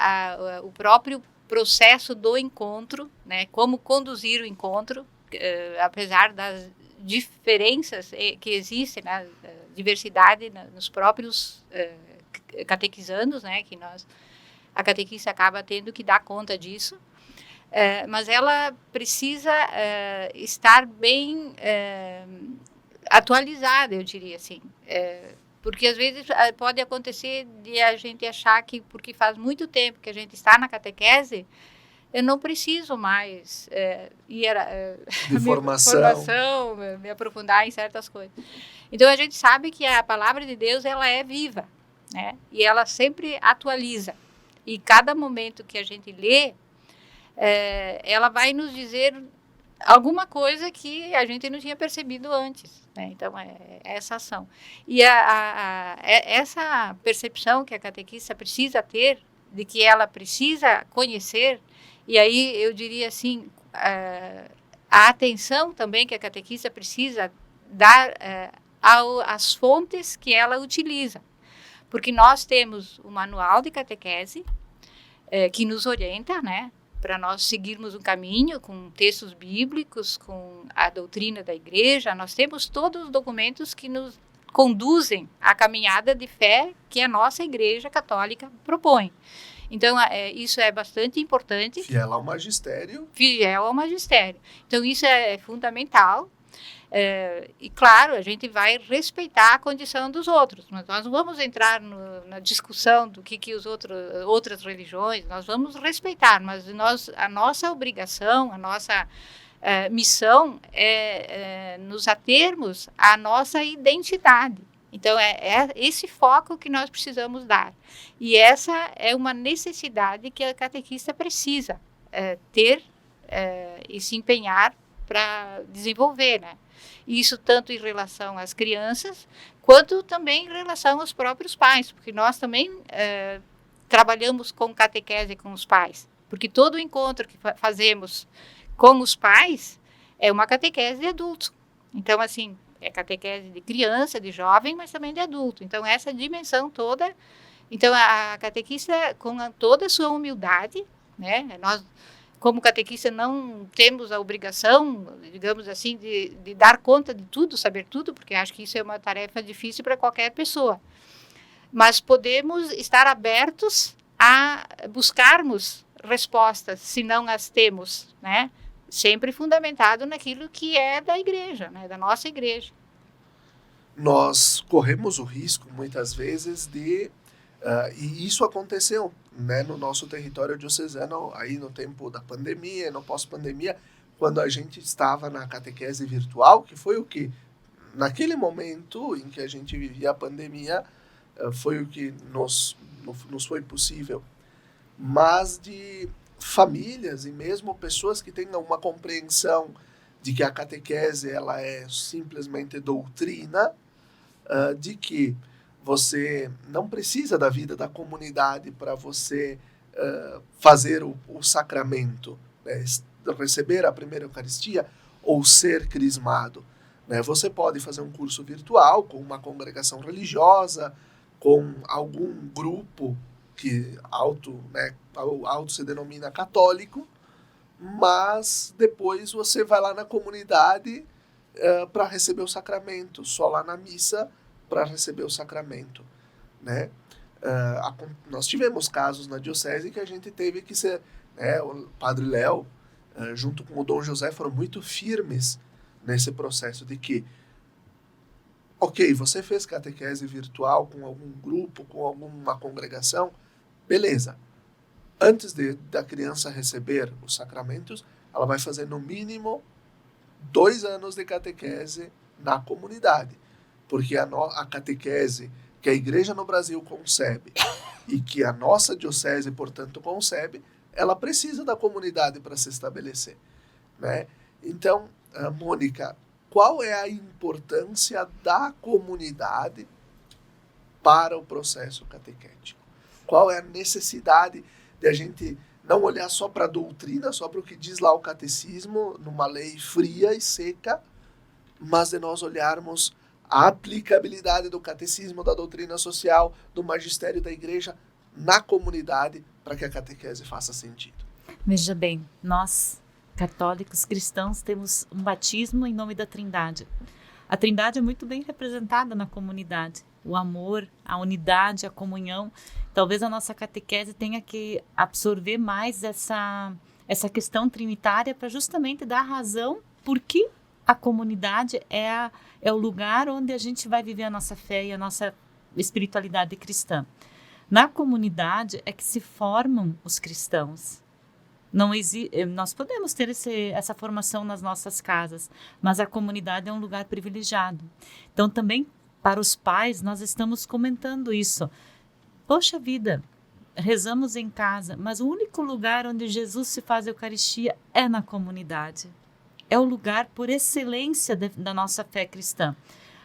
o próprio processo do encontro, né? Como conduzir o encontro, apesar das diferenças que existem, né? Diversidade nos próprios catequizandos, né? Que a catequista acaba tendo que dar conta disso, mas ela precisa estar bem atualizada, eu diria assim, porque às vezes pode acontecer de a gente achar que porque faz muito tempo que a gente está na catequese, eu não preciso mais me aprofundar em certas coisas. Então a gente sabe que a palavra de Deus ela é viva, né? E ela sempre atualiza. E cada momento que a gente lê, ela vai nos dizer alguma coisa que a gente não tinha percebido antes, né? Então, essa ação. E essa percepção que a catequista precisa ter, de que ela precisa conhecer, e aí eu diria assim, a atenção também que a catequista precisa dar às fontes que ela utiliza. Porque nós temos o manual de catequese, que nos orienta, né, para nós seguirmos um caminho com textos bíblicos, com a doutrina da igreja. Nós temos todos os documentos que nos conduzem à caminhada de fé que a nossa igreja católica propõe. Então, isso é bastante importante. Fiel ao magistério. Fiel ao magistério. Então, isso é fundamental. E, claro, a gente vai respeitar a condição dos outros. Mas nós não vamos entrar na discussão do que outras religiões, nós vamos respeitar, mas a nossa obrigação, a nossa missão é nos atermos à nossa identidade. Então, é esse foco que nós precisamos dar. E essa é uma necessidade que a catequista precisa ter e se empenhar para desenvolver, né? Isso tanto em relação às crianças, quanto também em relação aos próprios pais, porque nós também trabalhamos com catequese com os pais, porque todo encontro que fazemos com os pais é uma catequese de adulto. Então, assim, é catequese de criança, de jovem, mas também de adulto. Então, essa dimensão toda. Então, a catequista, com toda a sua humildade, né? Nós, como catequista, não temos a obrigação, digamos assim, de dar conta de tudo, saber tudo, porque acho que isso é uma tarefa difícil para qualquer pessoa. Mas podemos estar abertos a buscarmos respostas, se não as temos, né? Sempre fundamentado naquilo que é da igreja, né? Da nossa igreja. Nós corremos o risco, muitas vezes, e isso aconteceu, né, no nosso território diocesano, aí no tempo da pandemia, no pós-pandemia, quando a gente estava na catequese virtual, que foi o que, naquele momento em que a gente vivia a pandemia, foi o que nos foi possível. Mas de famílias e mesmo pessoas que tenham uma compreensão de que a catequese ela é simplesmente doutrina, de que você não precisa da vida da comunidade para você fazer o sacramento, né, receber a primeira Eucaristia ou ser crismado, né? Você pode fazer um curso virtual com uma congregação religiosa, com algum grupo que auto se denomina católico, mas depois você vai lá na comunidade para receber o sacramento, só lá na missa para receber o sacramento, né? Nós tivemos casos na diocese que a gente teve que ser, né, o Padre Léo, junto com o Dom José, foram muito firmes nesse processo de que, ok, você fez catequese virtual com algum grupo, com alguma congregação, beleza. Antes da criança receber os sacramentos, ela vai fazer no mínimo 2 anos de catequese na comunidade. Porque a catequese que a igreja no Brasil concebe e que a nossa diocese, portanto, concebe, ela precisa da comunidade para se estabelecer, né? Então, Mônica, qual é a importância da comunidade para o processo catequético? Qual é a necessidade de a gente não olhar só para a doutrina, só para o que diz lá o catecismo, numa lei fria e seca, mas de nós olharmos a aplicabilidade do catecismo, da doutrina social, do magistério da igreja na comunidade para que a catequese faça sentido? Veja bem, nós, católicos cristãos, temos um batismo em nome da Trindade. A Trindade é muito bem representada na comunidade. O amor, a unidade, a comunhão. Talvez a nossa catequese tenha que absorver mais essa questão trinitária para justamente dar razão por que a comunidade é o lugar onde a gente vai viver a nossa fé e a nossa espiritualidade cristã. Na comunidade é que se formam os cristãos. Nós podemos ter essa formação nas nossas casas, mas a comunidade é um lugar privilegiado. Então, também para os pais, nós estamos comentando isso. Poxa vida, rezamos em casa, mas o único lugar onde Jesus se faz a Eucaristia é na comunidade. É o lugar por excelência da nossa fé cristã.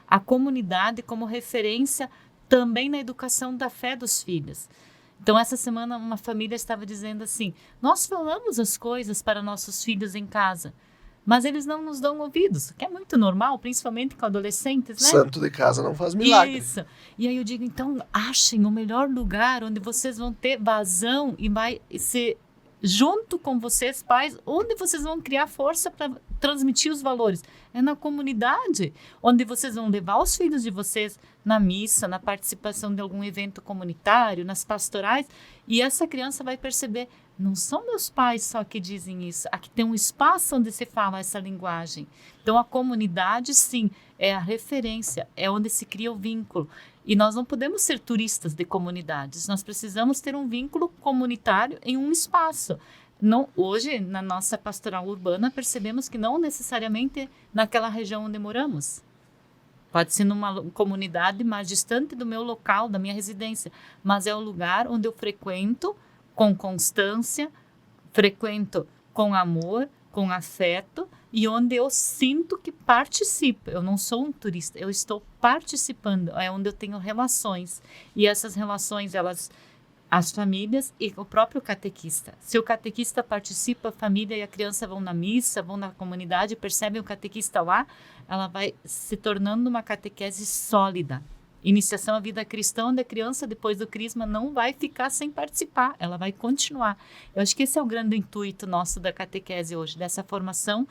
A comunidade como referência também na educação da fé dos filhos. Então, essa semana, uma família estava dizendo assim, nós falamos as coisas para nossos filhos em casa, mas eles não nos dão ouvidos, que é muito normal, principalmente com adolescentes, né? Santo de casa não faz milagre. Isso. E aí eu digo, então, achem o melhor lugar onde vocês vão ter vazão e vai ser junto com vocês, pais, onde vocês vão criar força para transmitir os valores. É na comunidade, onde vocês vão levar os filhos de vocês na missa, na participação de algum evento comunitário, nas pastorais, e essa criança vai perceber, Não são meus pais só que dizem isso. Aqui tem um espaço onde se fala essa linguagem. Então, a comunidade, sim, é a referência, é onde se cria o vínculo. E nós não podemos ser turistas de comunidades. Nós precisamos ter um vínculo comunitário em um espaço. Não, hoje, na nossa pastoral urbana, percebemos que não necessariamente naquela região onde moramos. Pode ser numa comunidade mais distante do meu local, da minha residência. Mas é o lugar onde eu frequento com constância, frequento com amor, com afeto, e onde eu sinto que participo. Eu não sou um turista, eu estou participando, é onde eu tenho relações. E essas relações, as famílias e o próprio catequista. Se o catequista participa, a família e a criança vão na missa, vão na comunidade, percebem o catequista lá, ela vai se tornando uma catequese sólida. Iniciação à vida cristã, onde a criança, depois do crisma, não vai ficar sem participar, ela vai continuar. Eu acho que esse é o grande intuito nosso da catequese hoje, dessa formação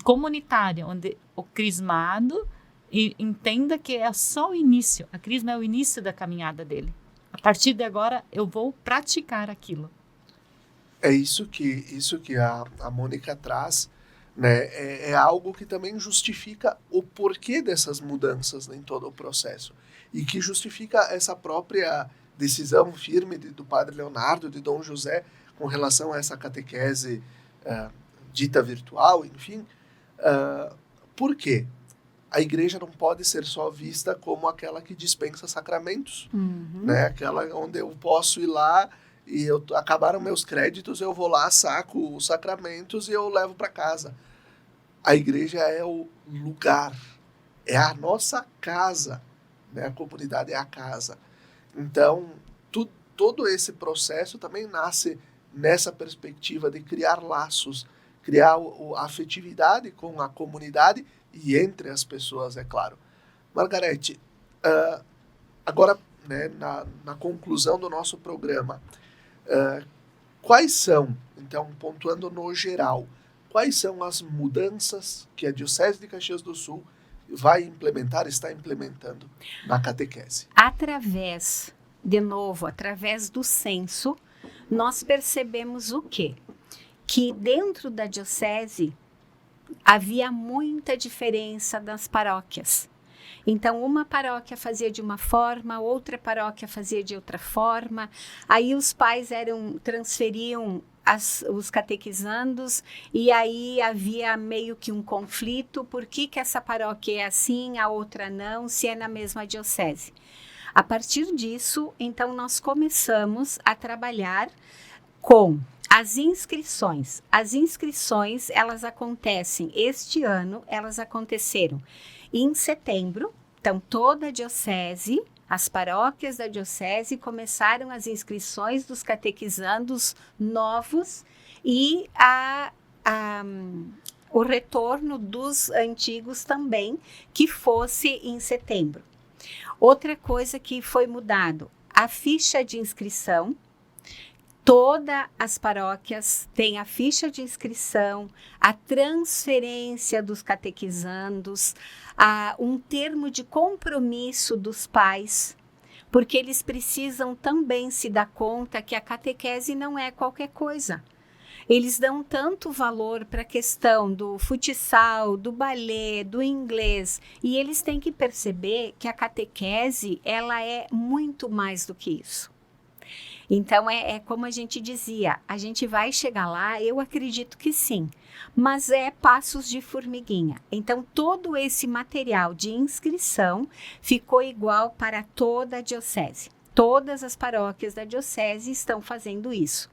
comunitária, onde o crismado entenda que é só o início, a crisma é o início da caminhada dele. A partir de agora, eu vou praticar aquilo. É isso que a Mônica traz, né? É algo que também justifica o porquê dessas mudanças em todo o processo e que justifica essa própria decisão firme do Padre Leonardo, de Dom José, com relação a essa catequese dita virtual, enfim. Por quê? A igreja não pode ser só vista como aquela que dispensa sacramentos, né? Aquela onde eu posso ir lá e acabaram meus créditos, eu vou lá, saco os sacramentos e eu levo para casa. A igreja é o lugar, é a nossa casa, né? A comunidade é a casa. Então, todo esse processo também nasce nessa perspectiva de criar laços, criar a afetividade com a comunidade e entre as pessoas, é claro. Margarete, agora, né, na conclusão do nosso programa, quais são, então, pontuando no geral, quais são as mudanças que a Diocese de Caxias do Sul vai implementar, está implementando na catequese? Através do censo, nós percebemos o quê? Que dentro da Diocese havia muita diferença das paróquias. Então, uma paróquia fazia de uma forma, outra paróquia fazia de outra forma. Aí os pais transferiam os catequizandos e aí havia meio que um conflito. Por que essa paróquia é assim, a outra não, se é na mesma diocese? A partir disso, então, nós começamos a trabalhar com as inscrições. As inscrições, elas acontecem este ano, elas aconteceram em setembro. Então, toda a diocese, as paróquias da diocese começaram as inscrições dos catequizandos novos e o retorno dos antigos também, que fosse em setembro. Outra coisa que foi mudado, a ficha de inscrição. Todas as paróquias têm a ficha de inscrição, a transferência dos catequizandos, um termo de compromisso dos pais, porque eles precisam também se dar conta que a catequese não é qualquer coisa. Eles dão tanto valor para a questão do futsal, do balé, do inglês, e eles têm que perceber que a catequese ela é muito mais do que isso. Então, é como a gente dizia, a gente vai chegar lá, eu acredito que sim, mas é passos de formiguinha. Então, todo esse material de inscrição ficou igual para toda a diocese. Todas as paróquias da diocese estão fazendo isso.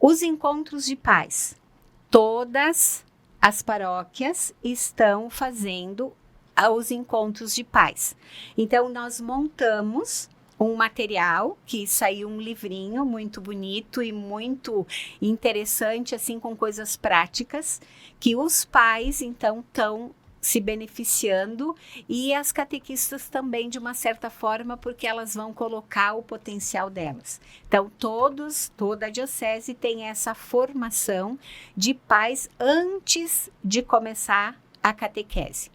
Os encontros de pais, todas as paróquias estão fazendo os encontros de pais. Então, nós montamos um material que saiu um livrinho muito bonito e muito interessante, assim, com coisas práticas, que os pais, então, estão se beneficiando e as catequistas também, de uma certa forma, porque elas vão colocar o potencial delas. Então, toda a diocese tem essa formação de pais antes de começar a catequese.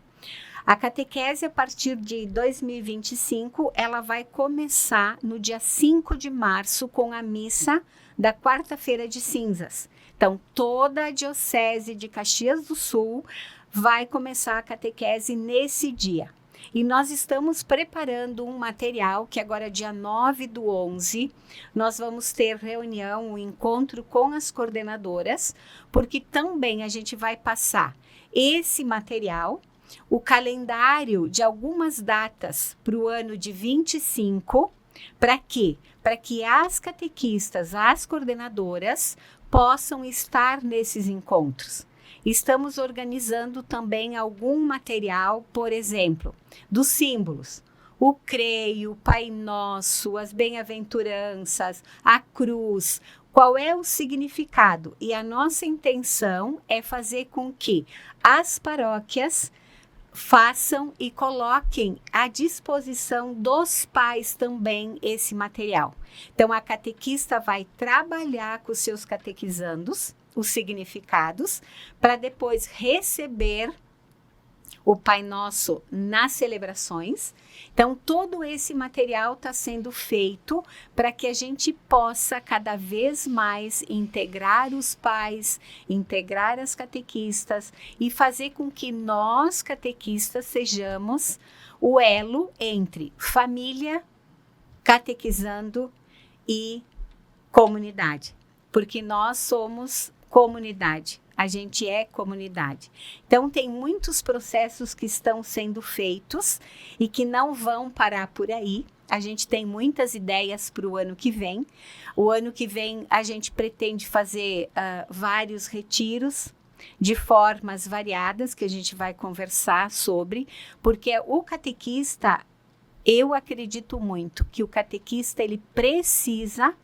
A catequese, a partir de 2025, ela vai começar no dia 5 de março com a missa da quarta-feira de cinzas. Então, toda a Diocese de Caxias do Sul vai começar a catequese nesse dia. E nós estamos preparando um material que agora, dia 9/11, nós vamos ter reunião, um encontro com as coordenadoras, porque também a gente vai passar esse material, o calendário de algumas datas para o ano de 25, para quê? Para que as catequistas, as coordenadoras, possam estar nesses encontros. Estamos organizando também algum material, por exemplo, dos símbolos. O creio, o Pai Nosso, as bem-aventuranças, a cruz. Qual é o significado? E a nossa intenção é fazer com que as paróquias façam e coloquem à disposição dos pais também esse material. Então, a catequista vai trabalhar com os seus catequizandos, os significados, para depois receber o Pai Nosso nas celebrações. Então, todo esse material está sendo feito para que a gente possa cada vez mais integrar os pais, integrar as catequistas e fazer com que nós, catequistas, sejamos o elo entre família, catequizando e comunidade. Porque nós somos comunidade. A gente é comunidade. Então, tem muitos processos que estão sendo feitos e que não vão parar por aí. A gente tem muitas ideias para o ano que vem. O ano que vem, a gente pretende fazer vários retiros de formas variadas, que a gente vai conversar sobre, porque o catequista, eu acredito muito que o catequista, ele precisa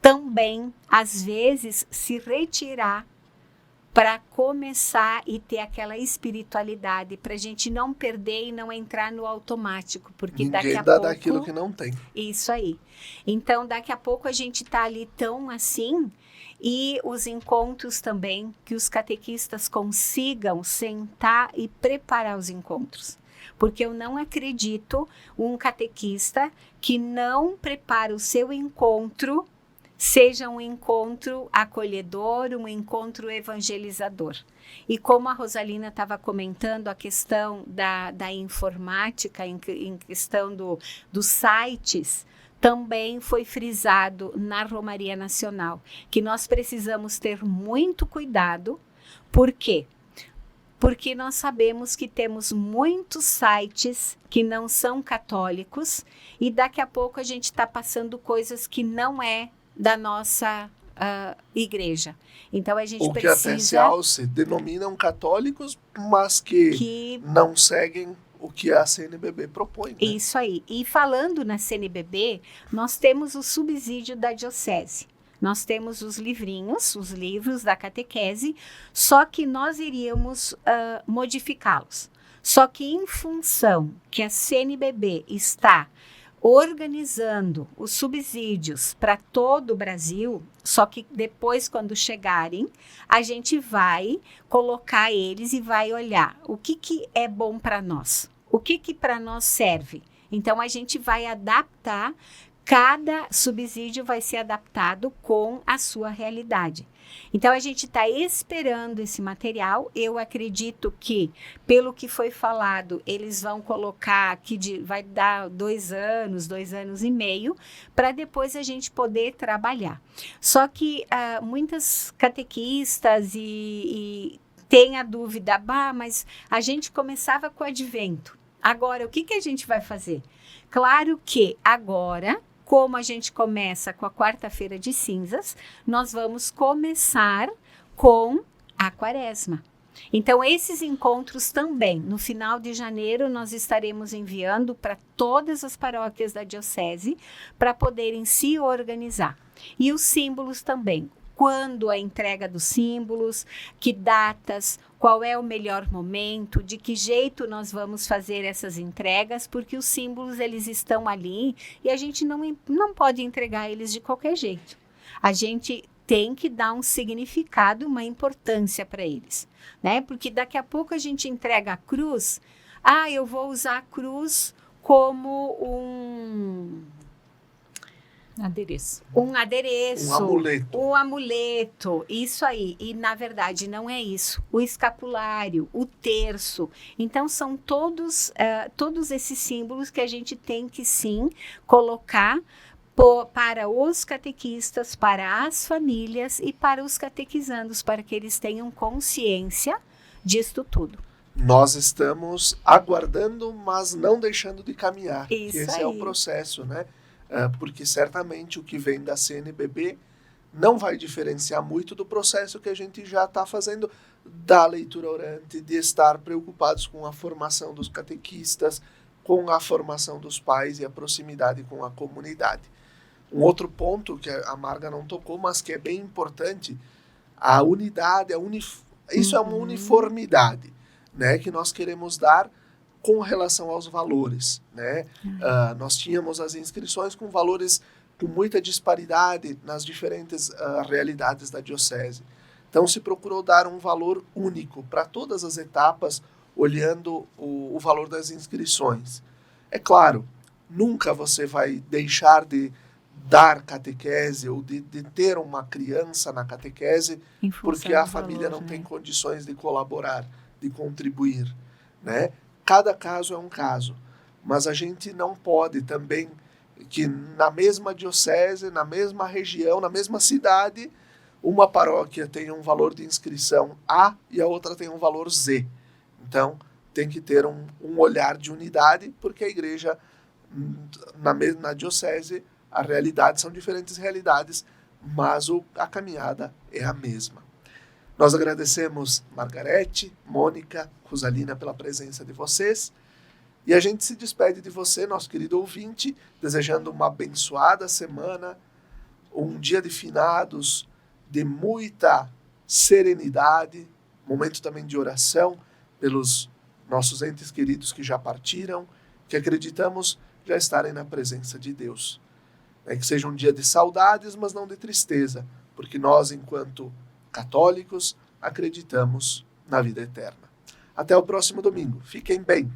também, às vezes, se retirar para começar e ter aquela espiritualidade, para a gente não perder e não entrar no automático, porque ninguém daqui a dá pouco... daquilo que não tem. Isso aí. Então, daqui a pouco a gente está ali tão assim, e os encontros também, que os catequistas consigam sentar e preparar os encontros. Porque eu não acredito um catequista que não prepara o seu encontro, seja um encontro acolhedor, um encontro evangelizador. E como a Rosalina estava comentando, a questão da informática, em questão dos sites, também foi frisado na Romaria Nacional, que nós precisamos ter muito cuidado. Por quê? Porque nós sabemos que temos muitos sites que não são católicos e daqui a pouco a gente está passando coisas que não é da nossa igreja. Então, a gente precisa... Ou que até se denominam católicos, mas que não seguem o que a CNBB propõe. Né? Isso aí. E falando na CNBB, nós temos o subsídio da diocese. Nós temos os livrinhos, os livros da catequese, só que nós iríamos modificá-los. Só que em função que a CNBB está organizando os subsídios para todo o Brasil, só que depois, quando chegarem, a gente vai colocar eles e vai olhar o que é bom para nós, o que para nós serve. Então, a gente vai adaptar, cada subsídio vai ser adaptado com a sua realidade. Então, a gente está esperando esse material. Eu acredito que, pelo que foi falado, eles vão colocar que vai dar 2 anos, 2 anos e meio, para depois a gente poder trabalhar. Só que muitas catequistas e têm a dúvida, mas a gente começava com o advento. Agora, o que a gente vai fazer? Claro que agora... Como a gente começa com a quarta-feira de cinzas, nós vamos começar com a quaresma. Então, esses encontros também, no final de janeiro, nós estaremos enviando para todas as paróquias da diocese para poderem se organizar. E os símbolos também. Quando a entrega dos símbolos, que datas, qual é o melhor momento, de que jeito nós vamos fazer essas entregas, porque os símbolos, eles estão ali e a gente não pode entregar eles de qualquer jeito. A gente tem que dar um significado, uma importância para eles, né? Porque daqui a pouco a gente entrega a cruz, eu vou usar a cruz como Adereço. Um adereço. Um amuleto. Isso aí. E, na verdade, não é isso. O escapulário, o terço. Então, são todos esses símbolos que a gente tem que, sim, colocar para os catequistas, para as famílias e para os catequizandos, para que eles tenham consciência disto tudo. Nós estamos aguardando, mas não deixando de caminhar. Isso Esse aí. é o processo, né? Porque certamente o que vem da CNBB não vai diferenciar muito do processo que a gente já está fazendo da leitura orante, de estar preocupados com a formação dos catequistas, com a formação dos pais e a proximidade com a comunidade. Um outro ponto que a Marga não tocou, mas que é bem importante, a unidade, isso é uma uniformidade, né, que nós queremos dar com relação aos valores, né? Nós tínhamos as inscrições com valores com muita disparidade nas diferentes realidades da diocese. Então se procurou dar um valor único para todas as etapas, olhando o valor das inscrições. É claro, nunca você vai deixar de dar catequese ou de ter uma criança na catequese porque a família não tem condições de colaborar, de contribuir, né? Cada caso é um caso, mas a gente não pode também que na mesma diocese, na mesma região, na mesma cidade, uma paróquia tem um valor de inscrição A e a outra tem um valor Z. Então, tem que ter um olhar de unidade, porque a igreja, na diocese, a realidade são diferentes realidades, mas a caminhada é a mesma. Nós agradecemos Margarete, Mônica, Rosalina pela presença de vocês. E a gente se despede de você, nosso querido ouvinte, desejando uma abençoada semana, um dia de finados, de muita serenidade, momento também de oração pelos nossos entes queridos que já partiram, que acreditamos já estarem na presença de Deus. Que seja um dia de saudades, mas não de tristeza, porque nós, enquanto católicos, acreditamos na vida eterna. Até o próximo domingo. Fiquem bem.